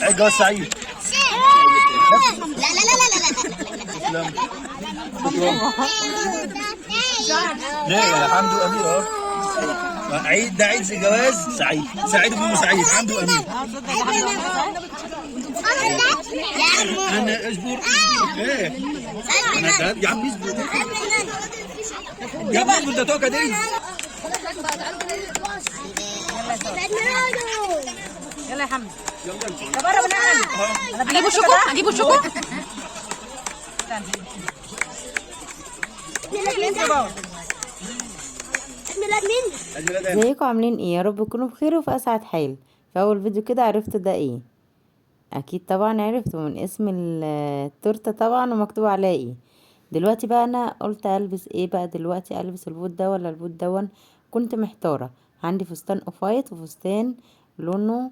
عيد جواز سعيد. لا لا لا لا لا ليه حمدو امير اهو. عيد ده عيد جواز سعيد، سعيد بن سعيد حمدو امير. انا اصبر ايه انا يا عم اصبر يا عم اصبر ده توكه دي. يلا يا حمد يلا بره بنعمل. اجيبوا شوكو، اجيبوا شوكو. ازيكم عاملين ايه؟ يا رب تكونوا بخير وفي اسعد حال. في اول فيديو كده عرفت ده ايه؟ اكيد طبعا عرفت من اسم التورته طبعا ومكتوب عليها ايه. دلوقتي بقى انا قلت البس ايه بقى دلوقتي، البس البوت ده ولا البوت دون؟ كنت محتاره. عندي فستان اوف وايت وفستان لونه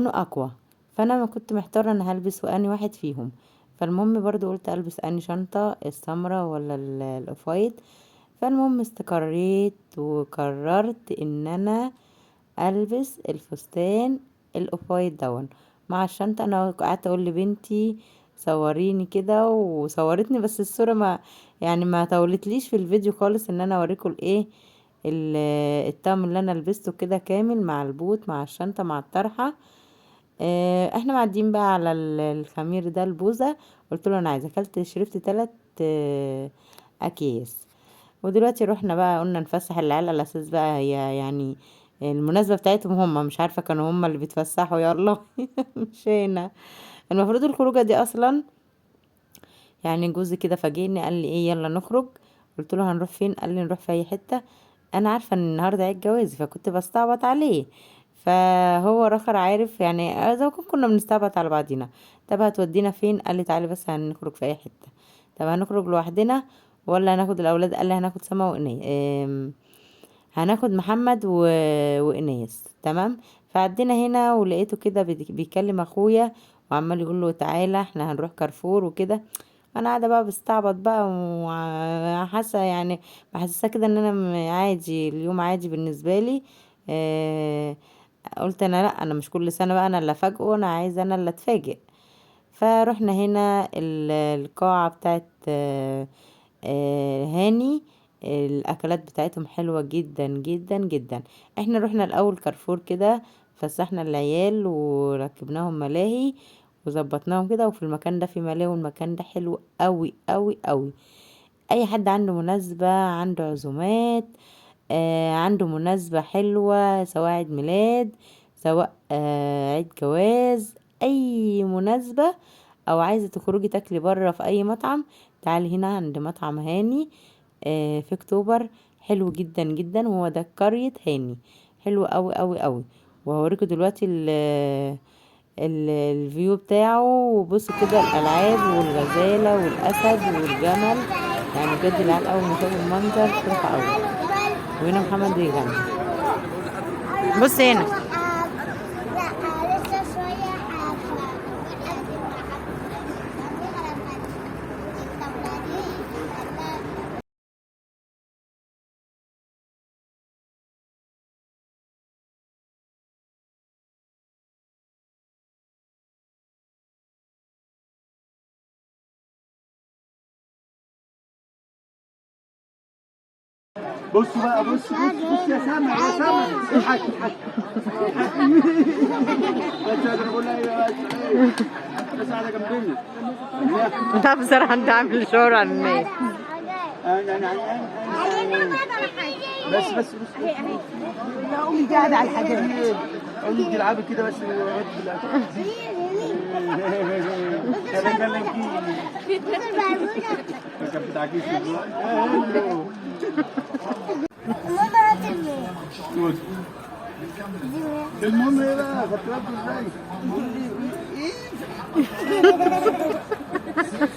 اقوى، فانا ما كنت محتاره انا هلبس واني واحد فيهم. فالمهم برضو قلت البس اني شنطه، السمرة ولا الاوف وايت. فالمهم استقريت وقررت ان انا البس الفستان الاوف وايت دون مع الشنطه. انا قعدت اقول لبنتي صوريني كده وصورتني، بس الصوره ما طولتليش في الفيديو خالص ان انا اوريكم الايه الطقم اللي انا لبسته كده كامل مع البوت مع الشنطه مع الطرحه. احنا معديين بقى على الخمير ده البوزه. قلت له انا عايزه، اكلت شربت 3 اكياس. ودلوقتي رحنا بقى قلنا نفسح العيال على اساس بقى هي يعني المناسبة بتاعتهم، هم مش عارفة كانوا هم اللي بيتفسحوا يلا مشينا. المفروض الخروجة دي اصلا يعني جوزي كده فاجئني قال لي ايه يلا نخرج. قلت له هنروح فين؟ قال لي نروح في اي حتة. انا عارفة ان النهاردة عيد جوازي فكنت بستعبط عليه، فهو رخر عارف يعني زي ما كنا بنستعبط على بعضينا. طب هتودينا فين؟ قال لي تعالي بس هنخرج في اي حتة. طب هنخرج لوحدنا ولا هناخد الاولاد؟ قال لي هناخد سما وإناس، هناخد محمد وإناس. تمام. فعدينا هنا ولقيته كده بيكلم اخويا وعمال يقول له تعالى احنا هنروح كارفور وكده. انا قاعده بقى بستعبط بقى وحاسه يعني بحسسها كده ان انا عادي، اليوم عادي بالنسبه لي. قلت انا لا، انا مش كل سنه بقى انا اللي افاجئه، انا عايزه انا اللي اتفاجئ. فروحنا هنا القاعه بتاعت هاني. الاكلات بتاعتهم حلوه جدا جدا جدا. احنا رحنا الاول كارفور كده، فسحنا العيال وركبناهم ملاهي وظبطناهم كده. وفي المكان ده في ملاهي والمكان ده حلو قوي قوي قوي. اي حد عنده مناسبة، عنده عزومات، عنده مناسبة حلوة، سواء عيد ميلاد، سواء عيد جواز، اي مناسبة، او عايزة تخرجي تاكلي بره في اي مطعم، تعالي هنا عند مطعم هاني في اكتوبر. حلو جدا جدا، وهو ده قرية هاني. حلو قوي قوي قوي. وهوريكم دلوقتي الفيو بتاعه. وبصوا كده الالعاب والغزاله والاسد والجمل، يعني بجد العيال اول ما شافوا المنظر فرحوا قوي. وهنا محمد بيغني. بص هنا بص بقى بص يا سما يا سما اضحك اضحك بس انا بقول لها بس على جنبنا. لا بصراحه انت عامل شعور على الناس. بس امي قاعده على الحاجات دي. امي تلعبي كده بس المهم ايه بقى خدت بالكم ازاي؟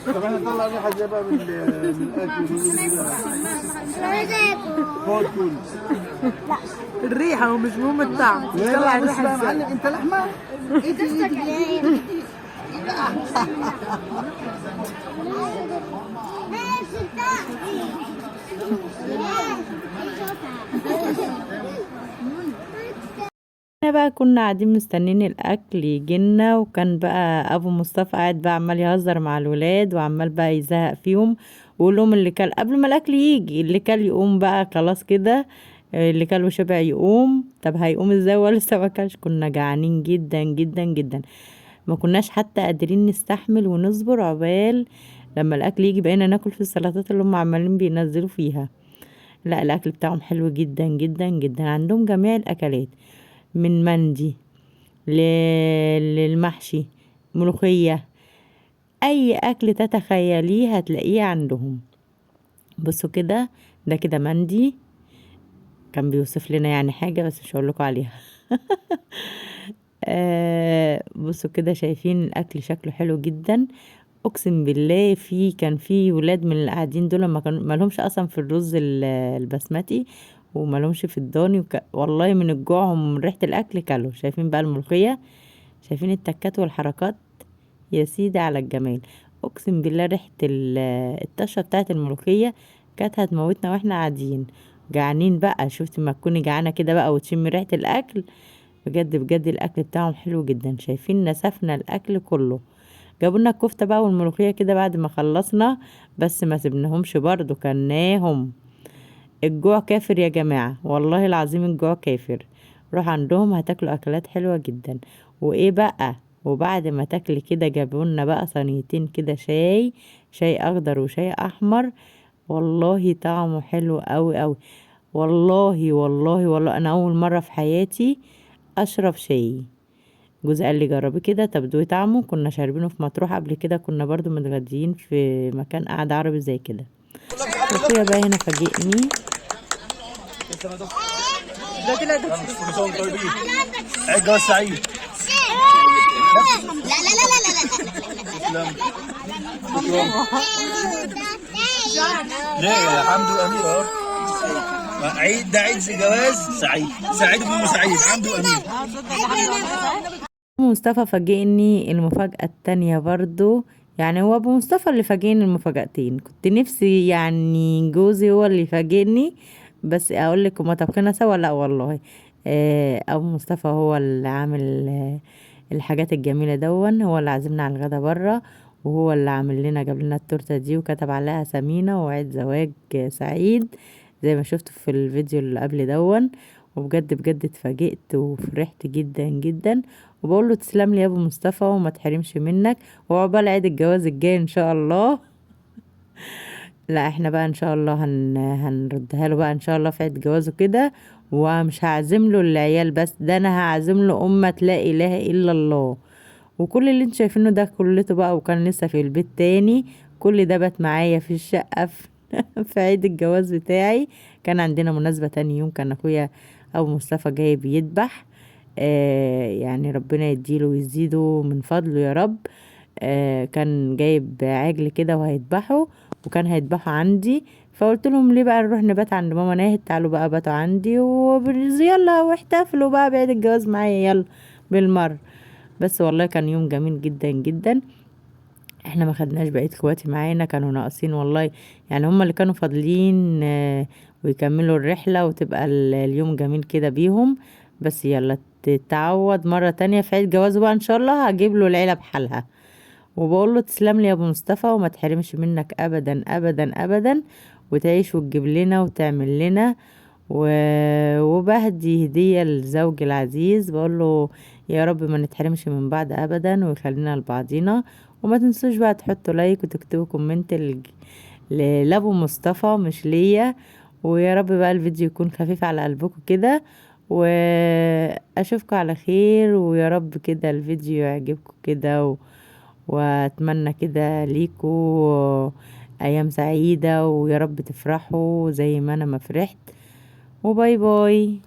طب انا اطلع ريحه زي بقى من الاكل خد كل الريحة ومش مهم الطعم. طلع الريحة يا معلم. انت لحمه؟ احنا بقى كنا قاعدين مستنين الاكل يجينا، وكان بقى ابو مصطفى قاعد بقى عمال يهزر مع الولاد وعمال بقى يزهق فيهم، ويقول لهم اللي كل قبل ما الاكل يجي، اللي كل يقوم بقى خلاص كده، اللي كل وشبع يقوم. طب هيقوم ازاي ولا لسه ما كلش؟ كنا جعانين جدا جدا جدا، ما كناش حتى قادرين نستحمل ونصبر عقبال لما الاكل يجي. بقينا ناكل في السلطات اللي هم عمالين بينزلوا فيها. لا الاكل بتاعهم حلو جدا جدا جدا، عندهم جميع الاكلات، من مندي للمحشي، ملوخية، اي اكل تتخيليه هتلاقيه عندهم. بصوا كده، ده كده مندي، كان بيوصف لنا يعني حاجة بس مش هقول لكم عليها. بصوا كده، شايفين الاكل شكله حلو جدا. اقسم بالله كان في ولاد من اللي قاعدين دول ما لهمش اصلا في الرز البسمتي، وما لهمش في الضاني والله من الجوع ومن ريحه الاكل كلوا. شايفين بقى الملوخيه، شايفين التكات والحركات، يا سيدي على الجمال. اقسم بالله ريحه الطشه بتاعت الملوخيه كانت هتموتنا واحنا قاعدين جعانين بقى. شفتي ما تكوني جعانه كده بقى وتشم ريحه الاكل، بجد بجد الاكل بتاعهم حلو جدا. شايفين نسفنا الاكل كله. جابوا لنا الكفته بقى والملوخيه كده بعد ما خلصنا، بس ما سبناهمش برضو، كلناهم. الجوع كافر يا جماعه، والله العظيم الجوع كافر. روح عندهم هتاكلوا اكلات حلوه جدا. وايه بقى، وبعد ما تاكلي كده جابوا لنا بقى صينيتين كده شاي اخضر وشاي احمر، والله طعمه حلو قوي قوي. والله والله والله انا اول مره في حياتي اشرب شاي. جوزي قال لي جربي كده، طب دوقي طعمه. كنا شاربينه في مطروح قبل كده، كنا برضو متغديين في مكان قاعد عربي زي كده. اخويا بقى هنا فاجئني. كل سنة وانتم طيبين، عيد جواز سعيد. لا لا لا لا لا ليه يا حمدو وامير اهو، عيد ده عيد جواز سعيد، سعيد بن سعيد، حمدو وامير. مصطفى فاجئني المفاجأة التانية برضو، يعني هو ابو مصطفى اللي فاجئني المفاجأتين. كنت نفسي يعني جوزي هو اللي يفاجئني، بس اقول لك هما طبخنا سوا. لا والله، ابو مصطفى هو اللي عامل الحاجات الجميلة دون، هو اللي عازمنا على الغدا بره، وهو اللي عامل لنا، جاب لنا التورته دي وكتب عليها سمينة وعيد زواج سعيد زي ما شفتوا في الفيديو اللي قبل دون. وبجد بجد اتفاجئت وفرحت جدا جدا، وبقول له تسلم لي يا ابو مصطفى وما تحرمش منك، وعقبال عيد الجواز الجاي ان شاء الله. لا احنا بقى ان شاء الله هنردها له بقى ان شاء الله في عيد جوازه كده. ومش هعزم له العيال بس، ده انا هعزم له امة لا اله الا الله. وكل اللي انت شايفينه ده كلته بقى، وكان لسه في البيت تاني، كل ده بات معايا في الشقة في عيد الجواز بتاعي. كان عندنا مناسبة تاني يوم، كان اخويا ابو مصطفى جاي بيذبح، يعني ربنا يديله ويزيده من فضله يا رب. كان جايب عجل كده وهيذبحه، وكان هيذبحه عندي. فقلت لهم ليه بقى نروح نبات عند ماما ناهد، تعالوا بقى باتوا عندي يلا واحتفلوا بقى بعيد الجواز معايا يلا بالمرة. بس والله كان يوم جميل جدا جدا. احنا ما خدناش بقية اخواتي معانا، كانوا ناقصين والله، يعني هما اللي كانوا فاضلين ويكملوا الرحلة وتبقى اليوم جميل كده بيهم. بس يلا تتعوض مرة تانية في عيد جوازه بقى ان شاء الله، هجيب له العيلة بحالها. وبقول له تسلم لي يا ابو مصطفى وما تحرمش منك ابدا ابدا ابدا، وتعيش وتجيب لنا وتعمل لنا وبهدي هدية لزوجي العزيز، بقول له يا رب ما نتحرمش من بعض ابدا ويخلينا لبعضينا. وما تنسوش بقى تحطوا لايك وتكتبوا كومنت لابو مصطفى مش ليا. ويا رب بقى الفيديو يكون خفيف على قلبكم كده، واشوفكم على خير. ويا رب كده الفيديو يعجبكم كده واتمنى كده ليكوا ايام سعيدة، ويا رب تفرحوا زي ما انا ما فرحت. وباي باي.